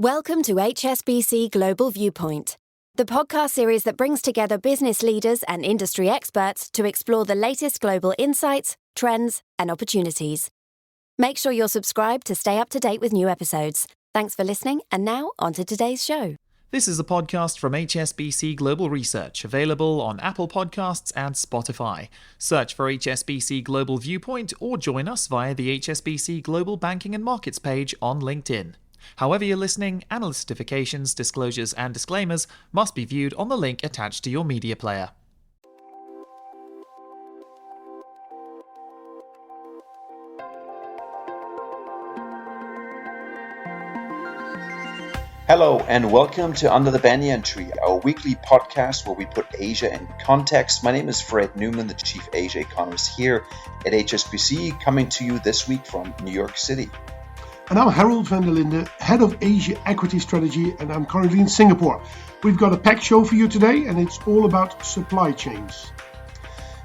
Welcome to HSBC Global Viewpoint, the podcast series that brings together business leaders and industry experts to explore the latest global insights, trends, and opportunities. Make sure you're subscribed to stay up to date with new episodes. Thanks for listening, and now on to today's show. This is a podcast from HSBC Global Research, available on Apple Podcasts and Spotify. Search for HSBC Global Viewpoint or join us via the HSBC Global Banking and Markets page on LinkedIn. However you're listening, analystifications, disclosures, and disclaimers must be viewed on the link attached to your media player. Hello and welcome to Under the Banyan Tree, our weekly podcast where we put Asia in context. My name is Fred Newman, the Chief Asia Economist here at HSBC, coming to you this week from New York City. And I'm Harold van der Linde, Head of Asia Equity Strategy, and I'm currently in Singapore. We've got a packed show for you today, and it's all about supply chains.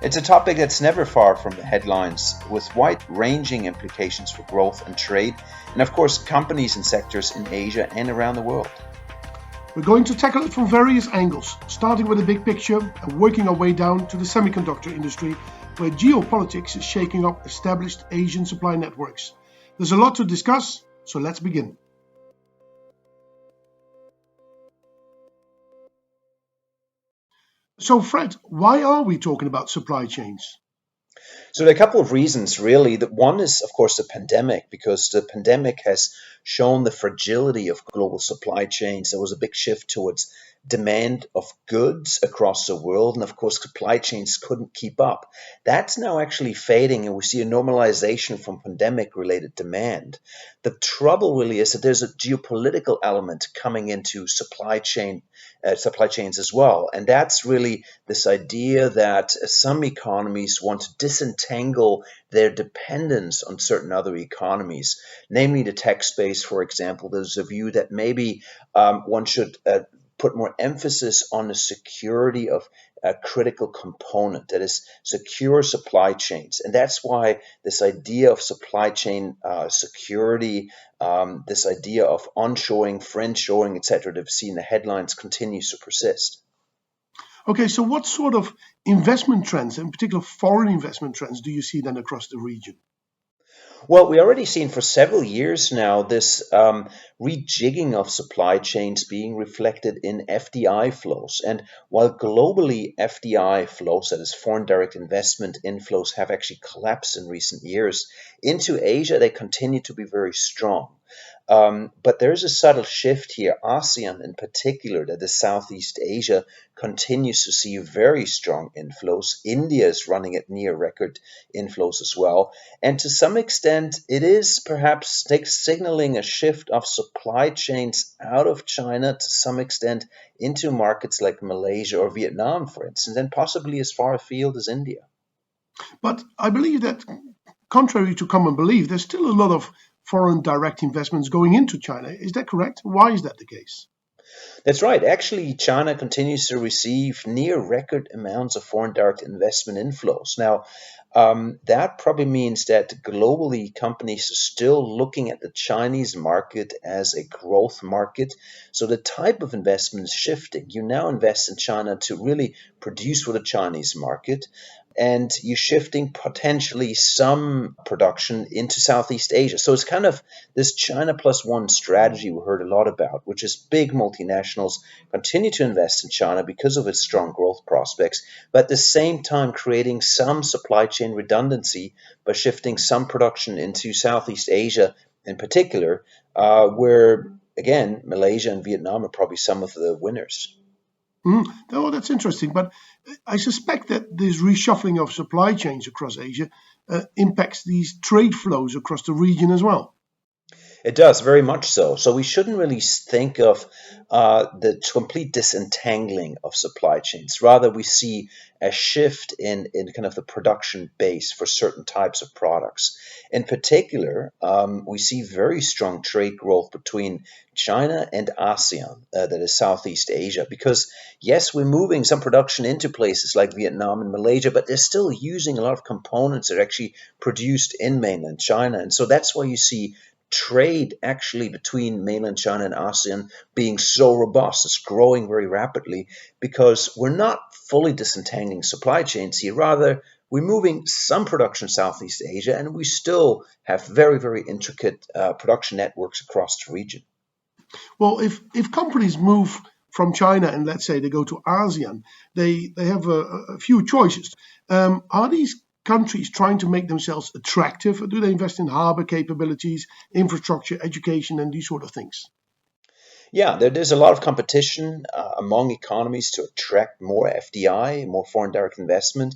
It's a topic that's never far from the headlines, with wide-ranging implications for growth and trade, and of course companies and sectors in Asia and around the world. We're going to tackle it from various angles, starting with the big picture and working our way down to the semiconductor industry, where geopolitics is shaking up established Asian supply networks. There's a lot to discuss, so let's begin. So Fred, why are we talking about supply chains? So there are a couple of reasons, really. That one is, of course, the pandemic, because the pandemic has shown the fragility of global supply chains. There was a big shift towards demand of goods across the world, and of course, supply chains couldn't keep up. That's now actually fading, and we see a normalization from pandemic-related demand. The trouble really is that there's a geopolitical element coming into supply chains as well, and that's really this idea that some economies want to disentangle their dependence on certain other economies, namely the tech space, for example. There's a view that maybe one should put more emphasis on the security of a critical component, that is secure supply chains. And that's why this idea of supply chain security, this idea of onshoring, friendshoring, etc., that we've seen in the headlines continues to persist. Okay, so what sort of investment trends, in particular foreign investment trends, do you see then across the region? Well, we already seen for several years now this rejigging of supply chains being reflected in FDI flows. And while globally FDI flows, that is foreign direct investment inflows, have actually collapsed in recent years, into Asia they continue to be very strong. But there's a subtle shift here. ASEAN in particular, that is Southeast Asia, continues to see very strong inflows. India is running at near record inflows as well. And to some extent, it is perhaps signaling a shift of supply chains out of China to some extent into markets like Malaysia or Vietnam, for instance, and possibly as far afield as India. But I believe that, contrary to common belief, there's still a lot of foreign direct investments going into China. Is that correct? Why is that the case? That's right. Actually, China continues to receive near record amounts of foreign direct investment inflows. Now, that probably means that globally companies are still looking at the Chinese market as a growth market. So the type of investment is shifting. You now invest in China to really produce for the Chinese market, and you're shifting potentially some production into Southeast Asia. So it's kind of this China plus one strategy we heard a lot about, which is big multinationals continue to invest in China because of its strong growth prospects, but at the same time creating some supply chain redundancy by shifting some production into Southeast Asia in particular, where, again, Malaysia and Vietnam are probably some of the winners. Oh, that's interesting. But I suspect that this reshuffling of supply chains across Asia impacts these trade flows across the region as well. It does, very much so. So we shouldn't really think of the complete disentangling of supply chains. Rather, we see a shift in kind of the production base for certain types of products. In particular, we see very strong trade growth between China and ASEAN, that is Southeast Asia, because yes, we're moving some production into places like Vietnam and Malaysia, but they're still using a lot of components that are actually produced in mainland China. And so that's why you see trade actually between mainland China and ASEAN being so robust. It's growing very rapidly because we're not fully disentangling supply chains here. Rather, we're moving some production Southeast Asia, and we still have very, very intricate production networks across the region. Well, if companies move from China and let's say they go to ASEAN, they have a few choices. Are these countries trying to make themselves attractive? Or do they invest in harbor capabilities, infrastructure, education, and these sort of things? Yeah, there's a lot of competition among economies to attract more FDI, more foreign direct investment.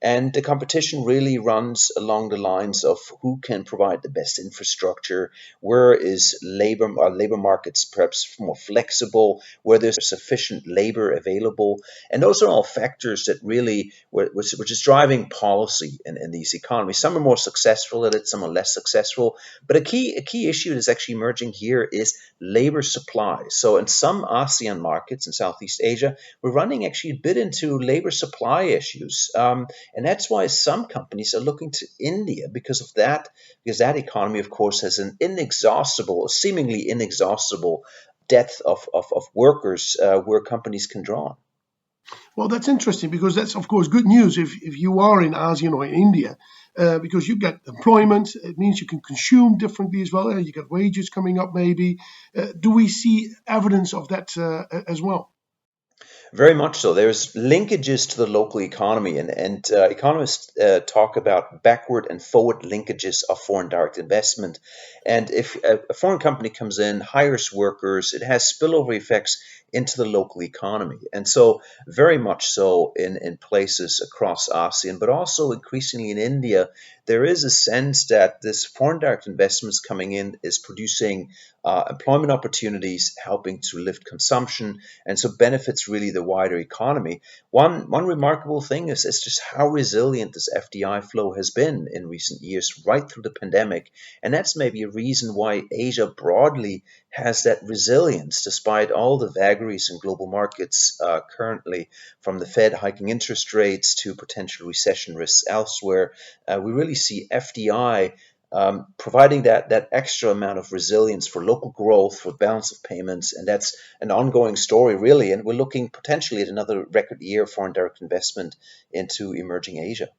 And the competition really runs along the lines of who can provide the best infrastructure, where is labor markets perhaps more flexible, where there's sufficient labor available. And those are all factors that really, which is driving policy in these economies. Some are more successful at it, some are less successful. But a key issue that's actually emerging here is labor supply. So in some ASEAN markets in Southeast Asia, we're running actually a bit into labor supply issues. And that's why some companies are looking to India because of that, because that economy, of course, has an seemingly inexhaustible depth of workers where companies can draw. Well, that's interesting because that's, of course, good news if you are in ASEAN or in India, because you get employment. It means you can consume differently as well. You get wages coming up maybe. Do we see evidence of that as well? Very much so. There's linkages to the local economy, and economists talk about backward and forward linkages of foreign direct investment. And if a foreign company comes in, hires workers, it has spillover effects into the local economy. And so very much so in places across ASEAN, but also increasingly in India, there is a sense that this foreign direct investments coming in is producing employment opportunities, helping to lift consumption, and so benefits really the wider economy. One remarkable thing is just how resilient this FDI flow has been in recent years, right through the pandemic. And that's maybe a reason why Asia broadly has that resilience, despite all the vagaries in global markets currently, from the Fed hiking interest rates to potential recession risks elsewhere. We really see FDI providing that extra amount of resilience for local growth, for balance of payments, and that's an ongoing story, really. And we're looking potentially at another record year of foreign direct investment into emerging Asia.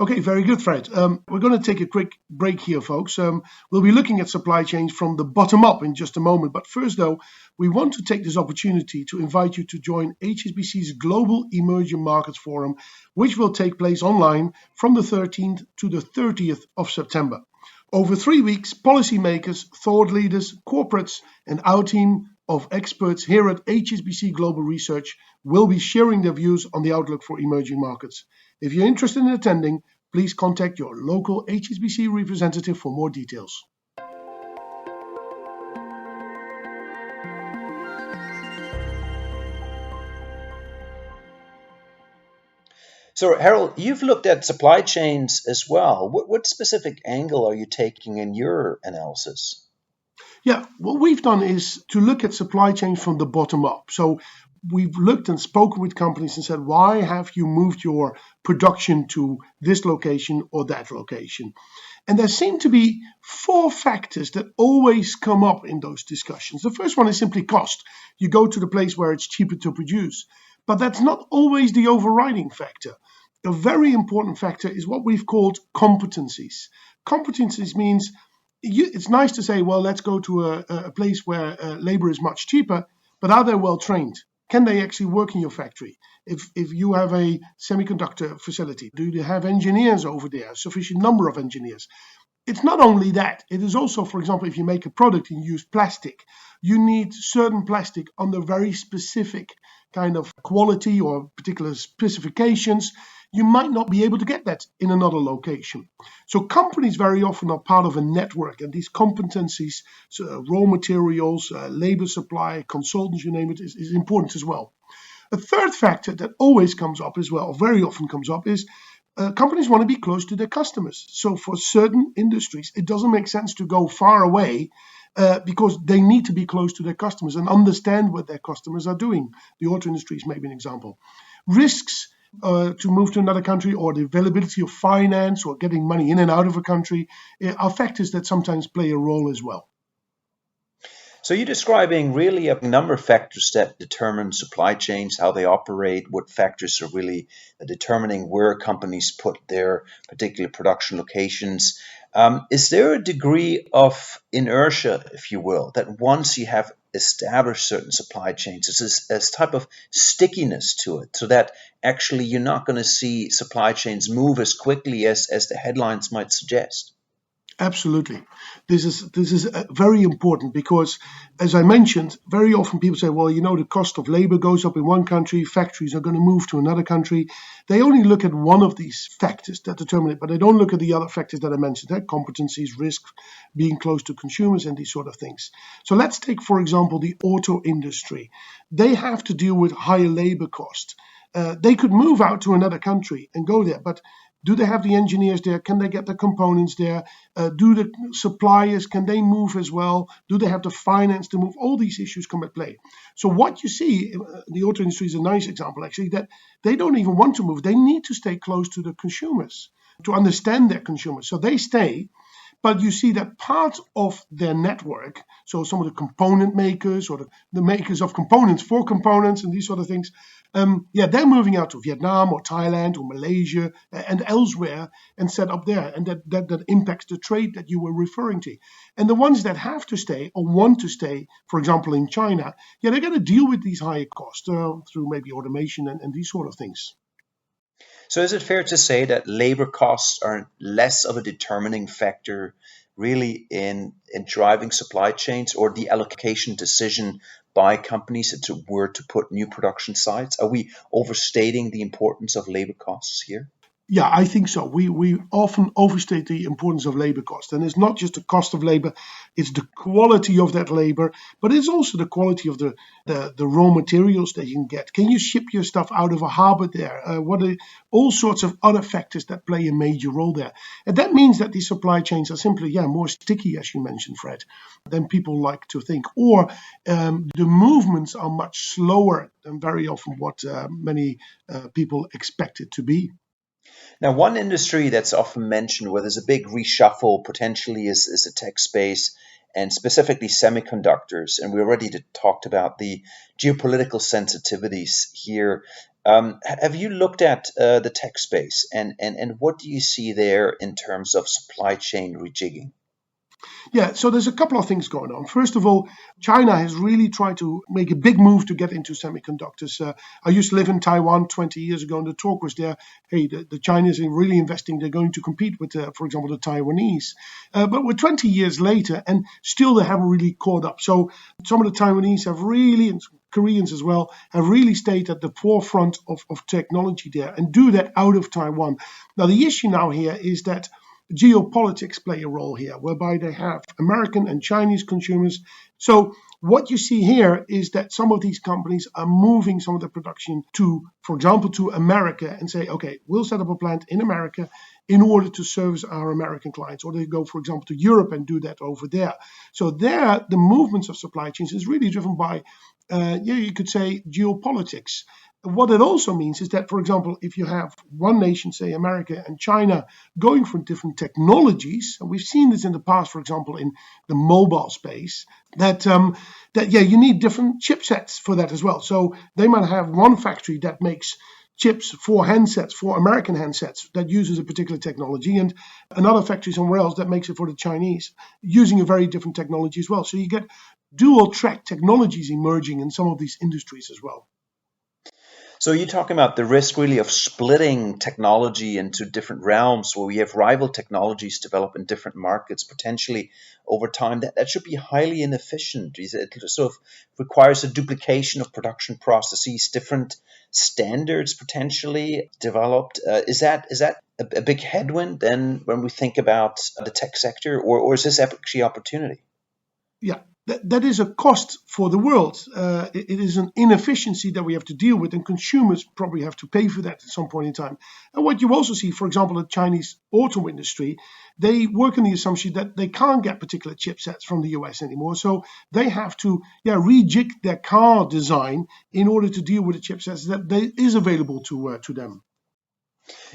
Okay, very good, Fred. We're going to take a quick break here, folks. We'll be looking at supply chains from the bottom up in just a moment. But first, though, we want to take this opportunity to invite you to join HSBC's Global Emerging Markets Forum, which will take place online from the 13th to the 30th of September. Over 3 weeks, policymakers, thought leaders, corporates, and our team of experts here at HSBC Global Research will be sharing their views on the outlook for emerging markets. If you're interested in attending, please contact your local HSBC representative for more details. So, Harold, you've looked at supply chains as well. What specific angle are you taking in your analysis? Yeah, what we've done is to look at supply chains from the bottom up. So we've looked and spoken with companies and said, why have you moved your production to this location or that location? And there seem to be 4 factors that always come up in those discussions. The first one is simply cost. You go to the place where it's cheaper to produce. But that's not always the overriding factor. A very important factor is what we've called competencies. Competencies means it's nice to say, well, let's go to a place where labor is much cheaper, but are they well trained? Can they actually work in your factory? If you have a semiconductor facility, do you have engineers over there, sufficient number of engineers? It's not only that. It is also, for example, if you make a product and use plastic, you need certain plastic under very specific kind of quality or particular specifications. You might not be able to get that in another location. So companies very often are part of a network, and these competencies, so raw materials, labor supply, consultants, you name it, is important as well. A third factor that always comes up as well, or very often comes up, is companies want to be close to their customers. So for certain industries, it doesn't make sense to go far away because they need to be close to their customers and understand what their customers are doing. The auto industry is maybe an example. Risks to move to another country, or the availability of finance or getting money in and out of a country are factors that sometimes play a role as well. So you're describing really a number of factors that determine supply chains, how they operate, what factors are really determining where companies put their particular production locations. Is there a degree of inertia, if you will, that once you have established certain supply chains, there's this type of stickiness to it, so that actually you're not going to see supply chains move as quickly as the headlines might suggest? Absolutely. This is very important because, as I mentioned, very often people say, well, the cost of labor goes up in one country, factories are going to move to another country. They only look at one of these factors that determine it, but they don't look at the other factors that I mentioned, competencies, risk, being close to consumers, and these sort of things. So let's take, for example, the auto industry. They have to deal with higher labor costs. They could move out to another country and go there, but do they have the engineers there? Can they get the components there? Do the suppliers, can they move as well? Do they have the finance to move? All these issues come at play. So what you see, the auto industry is a nice example actually, that they don't even want to move. They need to stay close to the consumers to understand their consumers. So they stay, but you see that part of their network, so some of the component makers or the makers of components for components and these sort of things, they're moving out to Vietnam or Thailand or Malaysia and elsewhere and set up there. And that impacts the trade that you were referring to. And the ones that have to stay or want to stay, for example, in China, they're going to deal with these higher costs through maybe automation and these sort of things. So is it fair to say that labor costs are less of a determining factor really in driving supply chains, or the allocation decision by companies to where to put new production sites? Are we overstating the importance of labor costs here? Yeah, I think so. We often overstate the importance of labor cost. And it's not just the cost of labor, it's the quality of that labor, but it's also the quality of the raw materials that you can get. Can you ship your stuff out of a harbor there? What are all sorts of other factors that play a major role there? And that means that these supply chains are simply, more sticky, as you mentioned, Fred, than people like to think. Or the movements are much slower than very often what many people expect it to be. Now, one industry that's often mentioned where there's a big reshuffle potentially is the tech space, and specifically semiconductors. And we already talked about the geopolitical sensitivities here. Have you looked at the tech space, and what do you see there in terms of supply chain rejigging? Yeah, so there's a couple of things going on. First of all, China has really tried to make a big move to get into semiconductors. I used to live in Taiwan 20 years ago, and the talk was there, hey, the Chinese are really investing. They're going to compete with, for example, the Taiwanese. But we're 20 years later, and still they haven't really caught up. So some of the Taiwanese have really, and Koreans as well, have really stayed at the forefront of technology there and do that out of Taiwan. Now, the issue now here is that geopolitics play a role here, whereby they have American and Chinese consumers. So what you see here is that some of these companies are moving some of the production to, for example, to America and say, okay, we'll set up a plant in America in order to service our American clients. Or they go, for example, to Europe and do that over there. So there, the movements of supply chains is really driven by, you could say, geopolitics. What it also means is that, for example, if you have one nation, say America and China, going for different technologies, and we've seen this in the past, for example, in the mobile space, that you need different chipsets for that as well. So they might have one factory that makes chips for handsets, for American handsets, that uses a particular technology, and another factory somewhere else that makes it for the Chinese, using a very different technology as well. So you get dual track technologies emerging in some of these industries as well. So you're talking about the risk really of splitting technology into different realms where we have rival technologies develop in different markets potentially over time. That should be highly inefficient. It sort of requires a duplication of production processes, different standards potentially developed. Is that a big headwind then when we think about the tech sector, or is this actually opportunity? Yeah. that is a cost for the world. It is an inefficiency that we have to deal with, and consumers probably have to pay for that at some point in time. And what you also see, for example, the Chinese auto industry, they work on the assumption that they can't get particular chipsets from the US anymore. So they have to rejig their car design in order to deal with the chipsets that is available to them.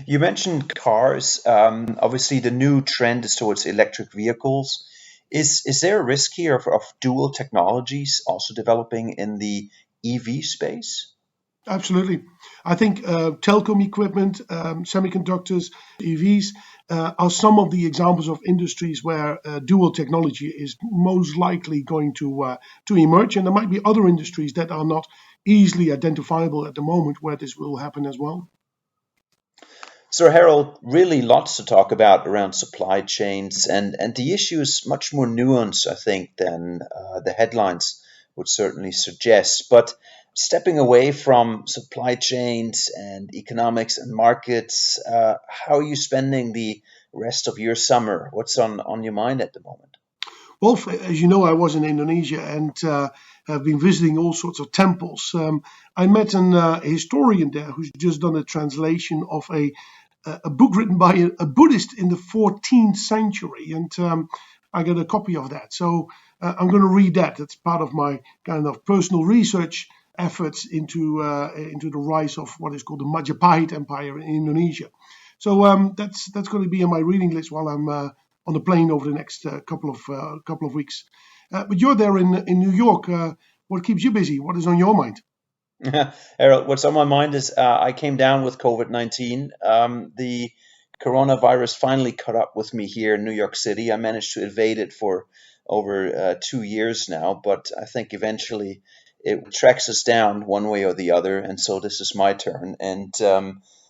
You mentioned cars. Obviously, the new trend is towards electric vehicles. Is there a risk here of dual technologies also developing in the EV space? Absolutely. I think telecom equipment, semiconductors, EVs are some of the examples of industries where dual technology is most likely going to emerge. And there might be other industries that are not easily identifiable at the moment where this will happen as well. So, Harold, really lots to talk about around supply chains, and the issue is much more nuanced, I think, than the headlines would certainly suggest. But stepping away from supply chains and economics and markets, how are you spending the rest of your summer? What's on your mind at the moment? Well, as you know, I was in Indonesia and have been visiting all sorts of temples. I met a historian there who's just done a translation of a book written by a Buddhist in the 14th century, and I got a copy of that. So I'm going to read that. It's part of my kind of personal research efforts into the rise of what is called the Majapahit Empire in Indonesia. So that's going to be on my reading list while I'm on the plane over the next couple of weeks. But you're there in New York. What keeps you busy? What is on your mind? Harold, what's on my mind is I came down with COVID-19. The coronavirus finally caught up with me here in New York City. I managed to evade it for over 2 years now, but I think eventually it tracks us down one way or the other. And so this is my turn. And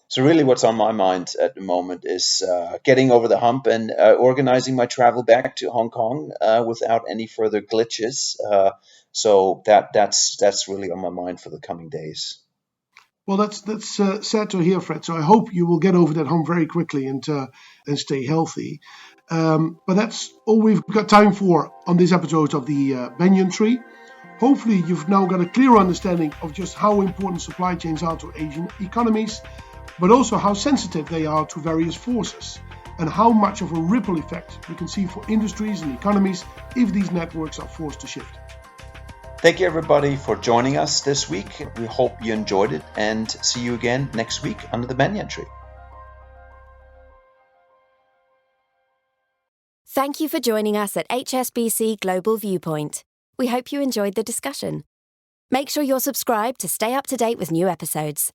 so really what's on my mind at the moment is getting over the hump and organizing my travel back to Hong Kong without any further glitches. So that's really on my mind for the coming days. Well, that's sad to hear, Fred. So I hope you will get over that hump very quickly and stay healthy. But that's all we've got time for on this episode of the Banyan Tree. Hopefully, you've now got a clear understanding of just how important supply chains are to Asian economies, but also how sensitive they are to various forces, and how much of a ripple effect we can see for industries and economies if these networks are forced to shift. Thank you, everybody, for joining us this week. We hope you enjoyed it, and see you again next week under the Banyan Tree. Thank you for joining us at HSBC Global Viewpoint. We hope you enjoyed the discussion. Make sure you're subscribed to stay up to date with new episodes.